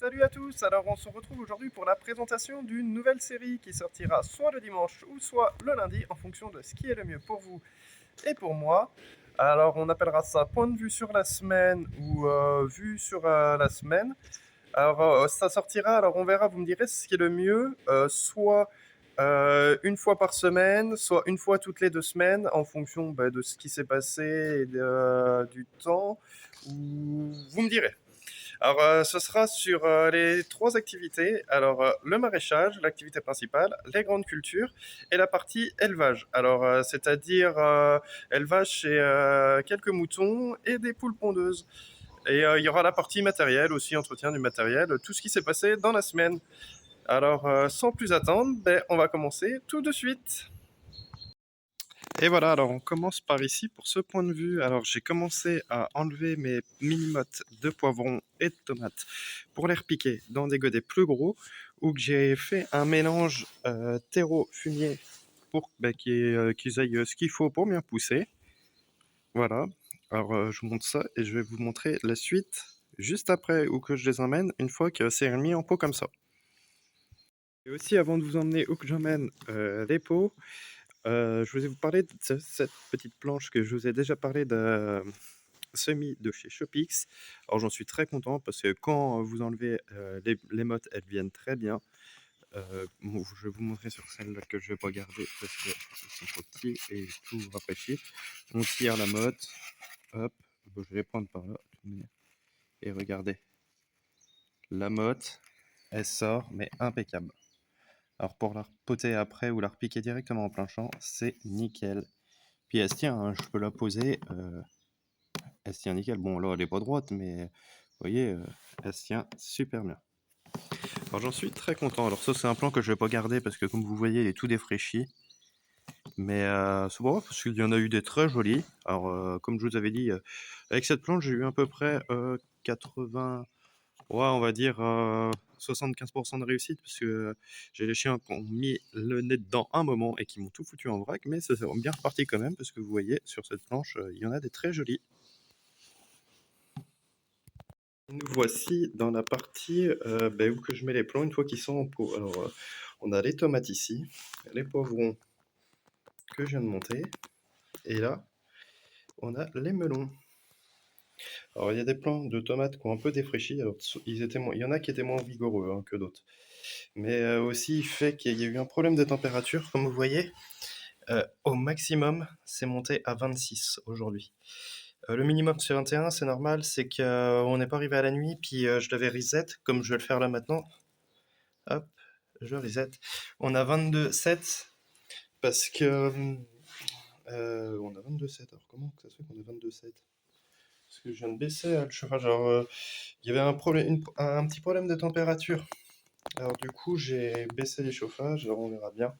Salut à tous, alors on se retrouve aujourd'hui pour la présentation d'une nouvelle série qui sortira soit le dimanche ou soit le lundi en fonction de ce qui est le mieux pour vous et pour moi. Alors on appellera ça point de vue sur la semaine ou vue sur la semaine. Alors ça sortira, alors on verra, vous me direz ce qui est le mieux, soit une fois par semaine, soit une fois toutes les 2 semaines en fonction de ce qui s'est passé et du temps, ou vous me direz. Alors, ce sera sur les trois activités. Alors, le maraîchage, l'activité principale, les grandes cultures et la partie élevage. Alors, c'est-à-dire élevage chez quelques moutons et des poules pondeuses. Et il y aura la partie matérielle aussi, entretien du matériel, tout ce qui s'est passé dans la semaine. Alors, sans plus attendre, on va commencer tout de suite. Et voilà, alors on commence par ici pour ce point de vue. Alors j'ai commencé à enlever mes mini-mottes de poivrons et de tomates pour les repiquer dans des godets plus gros, où que j'ai fait un mélange terreau-fumier pour qu'ils aillent ce qu'il faut pour bien pousser. Voilà, alors je vous montre ça et je vais vous montrer la suite juste après où que je les emmène une fois que c'est remis en pot comme ça. Et aussi avant de vous emmener où que j'emmène les pots, je voulais vous parler de cette petite planche que je vous ai déjà parlé de semis de chez Shopix. Alors j'en suis très content parce que quand vous enlevez les mottes, elles viennent très bien. Bon, je vais vous montrer sur celle-là que je vais pas garder parce qu'ils sont trop petits et tout rafraîchit. On tire la motte, hop, bon, je vais les prendre par là. Et regardez, la motte, elle sort, mais impeccable. Alors pour la repoter après ou la repiquer directement en plein champ, c'est nickel. Puis elle se tient, hein, je peux la poser, elle se tient nickel. Bon là elle est pas droite, mais vous voyez, elle se tient super bien. Alors j'en suis très content. Alors ça c'est un plan que je vais pas garder parce que comme vous voyez il est tout défraîchi. Mais c'est bon parce qu'il y en a eu des très jolis. Alors comme je vous avais dit, avec cette plante j'ai eu à peu près 80, ouais on va dire 75% de réussite parce que j'ai les chiens qui ont mis le nez dedans un moment et qui m'ont tout foutu en vrac, mais ça s'est bien reparti quand même parce que vous voyez sur cette planche il y en a des très jolis. Nous voici dans la partie où que je mets les plants une fois qu'ils sont en pot. Alors on a les tomates ici, les poivrons que je viens de monter, et là on a les melons. Alors il y a des plants de tomates qui ont un peu défraîchi, alors il y en a qui étaient moins vigoureux hein, que d'autres. Mais aussi il fait qu'il y a eu un problème de température, comme vous voyez. Au maximum, c'est monté à 26 aujourd'hui. Le minimum c'est 21, c'est normal, c'est qu'on n'est pas arrivé à la nuit, puis je l'avais reset, comme je vais le faire là maintenant. Hop, je reset. On a 22,7 parce que... on a 22,7, alors comment ça se fait qu'on a 22,7? Parce que je viens de baisser le chauffage, alors il y avait un petit problème de température. Alors du coup j'ai baissé les chauffages, alors on verra bien.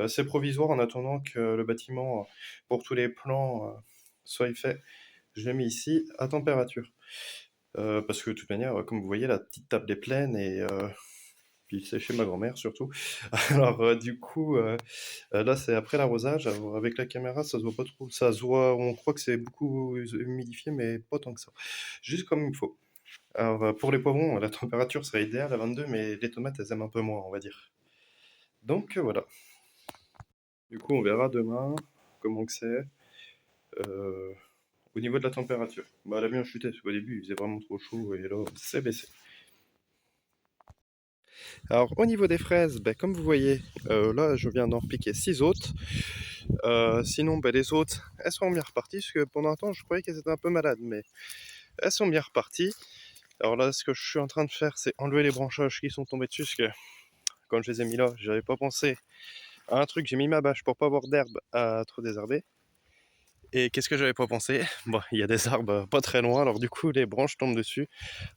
C'est provisoire en attendant que le bâtiment, pour tous les plans, soit fait. Je l'ai mis ici à température. Parce que de toute manière, comme vous voyez, la petite table est pleine et puis c'est chez ma grand-mère surtout. Alors du coup, là c'est après l'arrosage. Alors, avec la caméra, ça se voit pas trop. Ça se voit, on croit que c'est beaucoup humidifié, mais pas tant que ça. Juste comme il faut. Alors pour les poivrons, la température serait idéale à 22, mais les tomates elles aiment un peu moins, on va dire. Donc voilà. Du coup, on verra demain comment que c'est. Euh, Au niveau de la température. Bah, elle a bien chuté, parce qu'au début il faisait vraiment trop chaud et là c'est baissé. Alors au niveau des fraises, comme vous voyez, là je viens d'en repiquer 6 autres. Sinon les autres, elles sont bien reparties, parce que pendant un temps je croyais qu'elles étaient un peu malades, mais elles sont bien reparties. Alors là ce que je suis en train de faire c'est enlever les branchages qui sont tombés dessus, parce que quand je les ai mis là, j'avais pas pensé à un truc, j'ai mis ma bâche pour pas avoir d'herbe à trop désherber. Et qu'est-ce que j'avais pas pensé? Bon, il y a des arbres pas très loin, alors du coup les branches tombent dessus.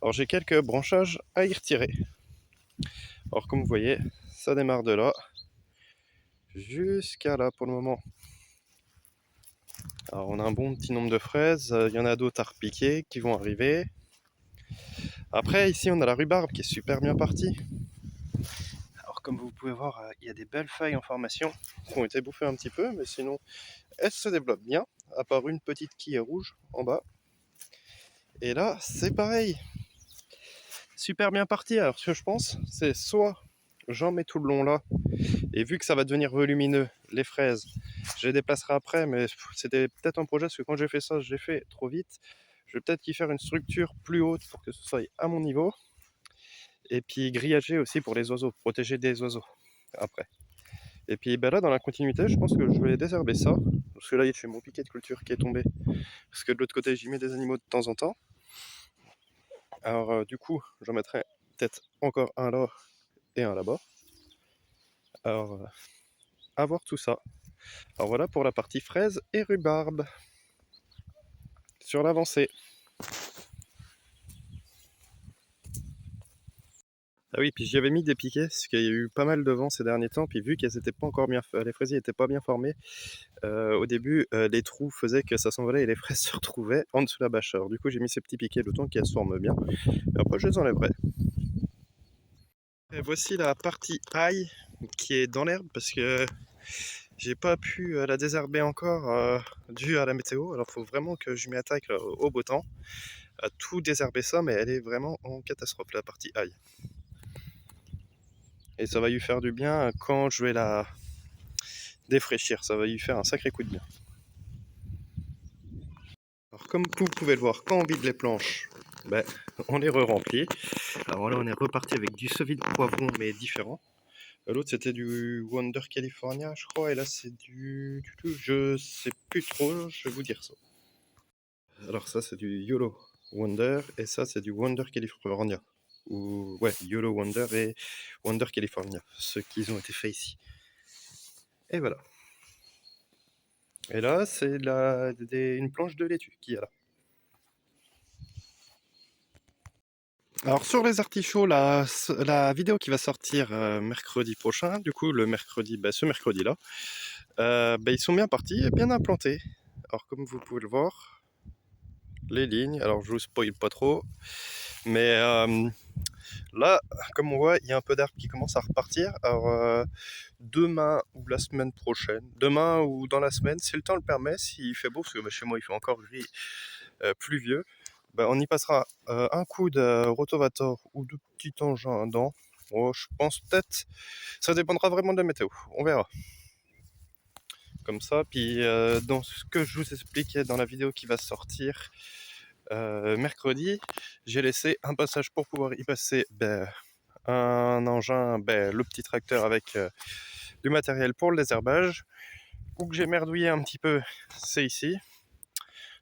Alors j'ai quelques branchages à y retirer. Alors comme vous voyez, ça démarre de là jusqu'à là pour le moment. Alors on a un bon petit nombre de fraises, il y en a d'autres à repiquer qui vont arriver. Après ici on a la rhubarbe qui est super bien partie. Alors comme vous pouvez voir, il y a des belles feuilles en formation qui ont été bouffées un petit peu, mais sinon elles se développent bien, à part une petite qui est rouge en bas. Et là c'est pareil. super bien parti. Alors ce que je pense, c'est soit j'en mets tout le long là, et vu que ça va devenir volumineux, les fraises, je les déplacerai après, mais c'était peut-être un projet, parce que quand j'ai fait ça, j'ai fait trop vite. Je vais peut-être y faire une structure plus haute pour que ce soit à mon niveau. Et puis grillager aussi pour les oiseaux, protéger des oiseaux après. Et puis ben là, dans la continuité, je pense que je vais désherber ça. Parce que là, j'ai mon piquet de culture qui est tombé. Parce que de l'autre côté, j'y mets des animaux de temps en temps. Alors du coup, j'en mettrai peut-être encore un là et un là-bas. Alors, à voir tout ça. Alors voilà pour la partie fraise et rhubarbe. Sur l'avancée. Ah oui, puis j'y avais mis des piquets, parce qu'il y a eu pas mal de vent ces derniers temps, puis vu qu'elles étaient pas encore bien, les fraisiers n'étaient pas bien formés, au début, les trous faisaient que ça s'envolait et les fraises se retrouvaient en dessous de la bâche. Alors du coup, j'ai mis ces petits piquets le temps qu'elles se forment bien, et après je les enlèverai. Et voici la partie ail qui est dans l'herbe, parce que j'ai pas pu la désherber encore dû à la météo. Alors faut vraiment que je m'y attaque là, au beau temps, à tout désherber ça, mais elle est vraiment en catastrophe, la partie ail. Et ça va lui faire du bien quand je vais la défraîchir, ça va lui faire un sacré coup de bien. Alors comme vous pouvez le voir, quand on vide les planches, ben, on les re-remplit. Alors là on est reparti avec du sevis de poivron mais différent. L'autre c'était du Wonder California je crois, et là c'est du... Je sais plus trop, je vais vous dire ça. Alors ça c'est du YOLO Wonder, et ça c'est du Wonder California. Ou ouais, YOLO Wonder et Wonder California, ceux qui ont été faits ici. Et voilà. Et là c'est une planche de laitue qui est là. Alors sur les artichauts, la vidéo qui va sortir mercredi prochain, du coup le mercredi, ce mercredi-là, ils sont bien partis et bien implantés. Alors comme vous pouvez le voir, les lignes, alors je vous spoil pas trop, mais là, comme on voit, il y a un peu d'herbe qui commence à repartir. Alors demain ou la semaine prochaine, demain ou dans la semaine, si le temps le permet, s'il fait beau, parce que chez moi il fait encore gris, pluvieux, on y passera un coup de rotovator ou de petit engin à dents. Oh, je pense peut-être, ça dépendra vraiment de la météo, on verra. Comme ça, puis dans ce que je vous expliquais dans la vidéo qui va sortir mercredi, j'ai laissé un passage pour pouvoir y passer un engin, le petit tracteur avec du matériel pour le désherbage. Où que j'ai merdouillé un petit peu, c'est ici.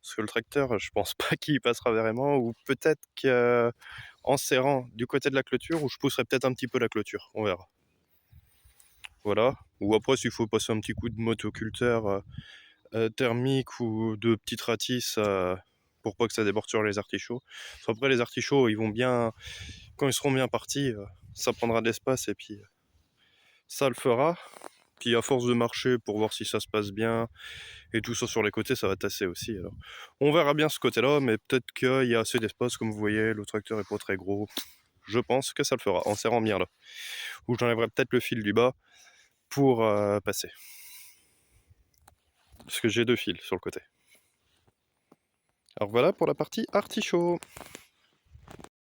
Parce que le tracteur, je pense pas qu'il passera vraiment, ou peut-être qu'en serrant du côté de la clôture, où je pousserai peut-être un petit peu la clôture, on verra. Voilà. Ou après, s'il faut passer un petit coup de motoculteur thermique ou de petites ratisses pour pas que ça déborde sur les artichauts. Après, les artichauts, ils vont bien, quand ils seront bien partis, ça prendra de l'espace et puis ça le fera. Puis à force de marcher pour voir si ça se passe bien, et tout ça sur les côtés, ça va tasser aussi. Alors, on verra bien ce côté-là, mais peut-être qu'il y a assez d'espace, comme vous voyez, le tracteur est pas très gros. Je pense que ça le fera, en serrant bien là. Ou j'enlèverai peut-être le fil du bas pour passer. Parce que j'ai deux fils sur le côté. Alors voilà pour la partie artichaut.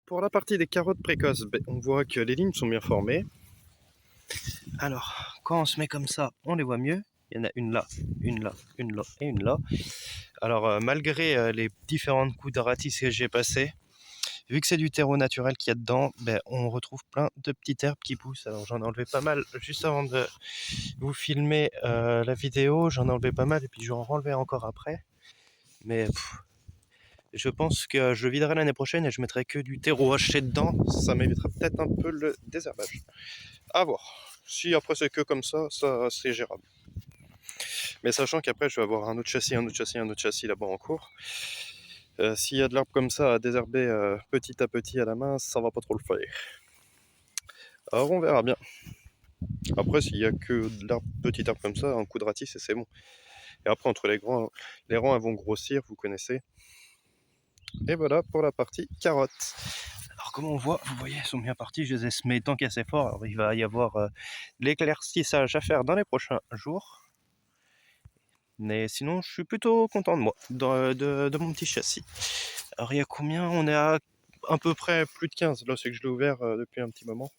Pour la partie des carottes précoces, on voit que les lignes sont bien formées. Alors, quand on se met comme ça, on les voit mieux. Il y en a une là, une là, une là et une là. Alors, malgré les différentes coups de ratis que j'ai passées, vu que c'est du terreau naturel qu'il y a dedans, on retrouve plein de petites herbes qui poussent. Alors j'en ai enlevé pas mal juste avant de vous filmer la vidéo, j'en ai enlevé pas mal et puis j'en renleverai encore après. Mais je pense que je viderai l'année prochaine et je mettrai que du terreau haché dedans. Ça m'évitera peut-être un peu le désherbage. À voir. Si après c'est que comme ça c'est gérable. Mais sachant qu'après je vais avoir un autre châssis, un autre châssis, un autre châssis là-bas en cours. S'il y a de l'herbe comme ça à désherber petit à petit à la main, ça va pas trop le faire. Alors on verra bien. Après, s'il y a que de l'herbe, petite herbe comme ça, un coup de ratis et c'est bon. Et après, entre les rangs, elles vont grossir, vous connaissez. Et voilà pour la partie carottes. Alors comme on voit, vous voyez, elles sont bien parties, je les ai semées tant qu'assez fort. Alors il va y avoir de l'éclaircissage à faire dans les prochains jours. Mais sinon, je suis plutôt content de moi, de mon petit châssis. Alors il y a combien? On est à à peu près plus de 15. Là, c'est que je l'ai ouvert depuis un petit moment.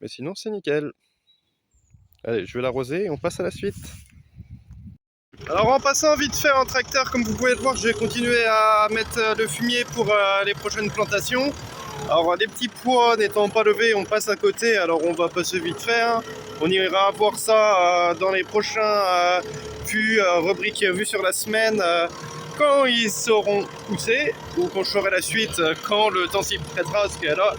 Mais sinon, c'est nickel. Allez, je vais l'arroser et on passe à la suite. Alors en passant vite fait en tracteur, comme vous pouvez le voir, je vais continuer à mettre le fumier pour les prochaines plantations. Alors les petits pois n'étant pas levés, on passe à côté, alors on va passer vite fait. Hein. On ira voir ça dans les prochains rubriques vues sur la semaine, quand ils seront poussés, ou quand je ferai la suite, quand le temps s'y prêtera, parce que là,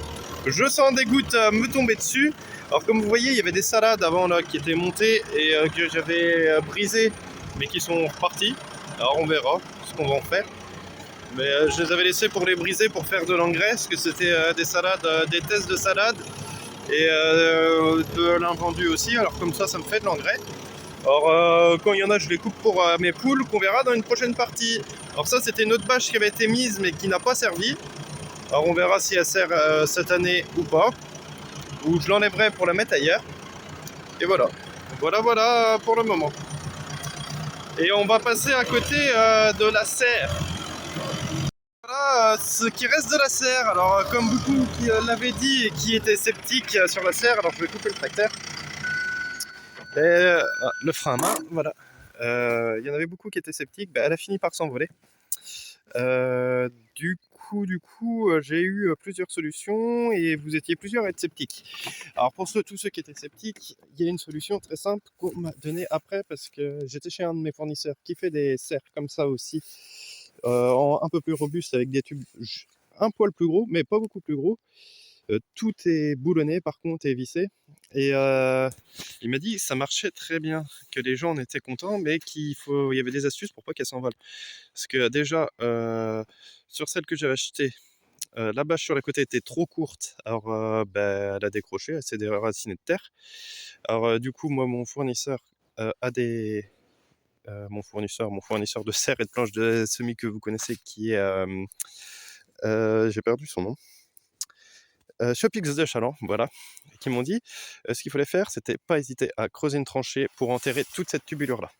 je sens des gouttes me tomber dessus. Alors comme vous voyez, il y avait des salades avant là qui étaient montées et que j'avais brisées, mais qui sont reparties. Alors on verra ce qu'on va en faire. Mais je les avais laissés pour les briser pour faire de l'engrais, parce que c'était des salades, des tests de salade et de l'invendu aussi. Alors comme ça me fait de l'engrais. Alors quand il y en a, je les coupe pour mes poules, qu'on verra dans une prochaine partie. Alors ça, c'était une autre bâche qui avait été mise, mais qui n'a pas servi. Alors on verra si elle sert cette année ou pas. Ou je l'enlèverai pour la mettre ailleurs. Et voilà. Voilà pour le moment. Et on va passer à côté de la serre. Voilà ce qui reste de la serre. Alors comme beaucoup qui l'avaient dit et qui étaient sceptiques sur la serre, alors je vais couper le tracteur. Et le frein à main, voilà. Il y en avait beaucoup qui étaient sceptiques, elle a fini par s'envoler. Du coup, j'ai eu plusieurs solutions et vous étiez plusieurs à être sceptiques. Alors pour tous ceux qui étaient sceptiques, il y a une solution très simple qu'on m'a donnée après parce que j'étais chez un de mes fournisseurs qui fait des serres comme ça aussi, un peu plus robustes avec des tubes un poil plus gros, mais pas beaucoup plus gros. Tout est boulonné par contre et vissé. Et il m'a dit ça marchait très bien, que les gens en étaient contents, mais il y avait des astuces pour pas qu'elles s'envolent. Parce que déjà, sur celle que j'avais achetée, la bâche sur les côtés était trop courte, alors elle a décroché, elle s'est déracinée de terre. Alors du coup, moi, mon fournisseur a des... mon fournisseur de serre et de planches de semis que vous connaissez, qui est... j'ai perdu son nom. Shopix de Chaland, voilà, qui m'ont dit ce qu'il fallait faire, c'était pas hésiter à creuser une tranchée pour enterrer toute cette tubulure-là.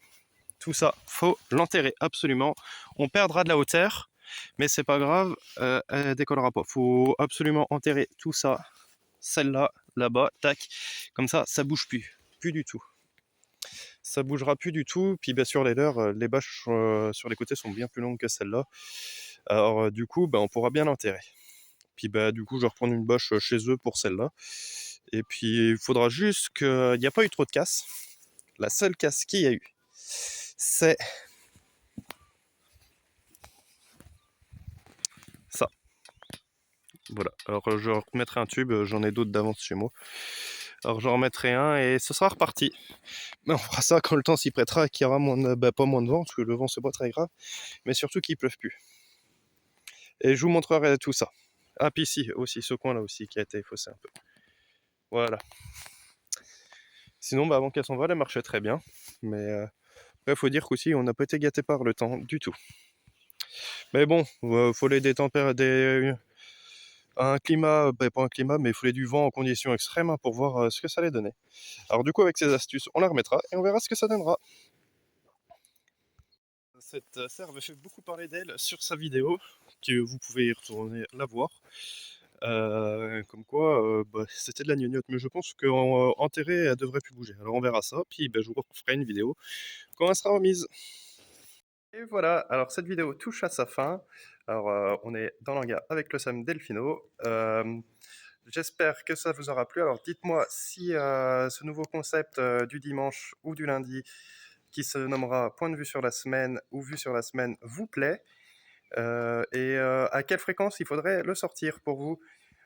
Tout ça, faut l'enterrer absolument. On perdra de la hauteur, mais c'est pas grave, elle décollera pas. Faut absolument enterrer tout ça, celle-là, là-bas, tac, comme ça bouge plus du tout. Ça bougera plus du tout. Puis bien sûr, les bâches sur les côtés sont bien plus longues que celle-là. Alors du coup, on pourra bien l'enterrer. Puis du coup, je vais reprendre une bâche chez eux pour celle-là. Et puis, il faudra juste qu'il n'y a pas eu trop de casse. La seule casse qu'il y a eu, c'est ça. Voilà. Alors, je remettrai un tube. J'en ai d'autres d'avance chez moi. Alors, j'en remettrai un et ce sera reparti. Mais on fera ça quand le temps s'y prêtera et qu'il y aura pas moins de vent, parce que le vent, c'est pas très grave. Mais surtout qu'il pleuve plus. Et je vous montrerai tout ça. Ah, puis ici, aussi, ce coin-là aussi, qui a été faussé un peu. Voilà. Sinon, avant qu'elle s'envole, elle marchait très bien. Mais après, il faut dire qu'aussi, on n'a pas été gâté par le temps du tout. Mais bon, faut les un climat, pas un climat, mais il fallait du vent en conditions extrêmes pour voir ce que ça allait donner. Alors du coup, avec ces astuces, on la remettra et on verra ce que ça donnera. Cette serre avait fait beaucoup parler d'elle sur sa vidéo, que vous pouvez y retourner la voir. Comme quoi, c'était de la gnognotte, mais je pense qu'enterrée, elle devrait plus bouger. Alors on verra ça, puis je vous referai une vidéo quand elle sera remise. Et voilà, alors cette vidéo touche à sa fin. Alors on est dans l'hangar avec le Sam Delfino. J'espère que ça vous aura plu. Alors dites-moi si ce nouveau concept du dimanche ou du lundi, qui se nommera Point de vue sur la semaine ou Vue sur la semaine, vous plaît. Et à quelle fréquence il faudrait le sortir pour vous.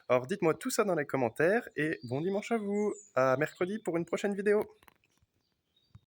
Alors dites-moi tout ça dans les commentaires et bon dimanche à vous. À mercredi pour une prochaine vidéo.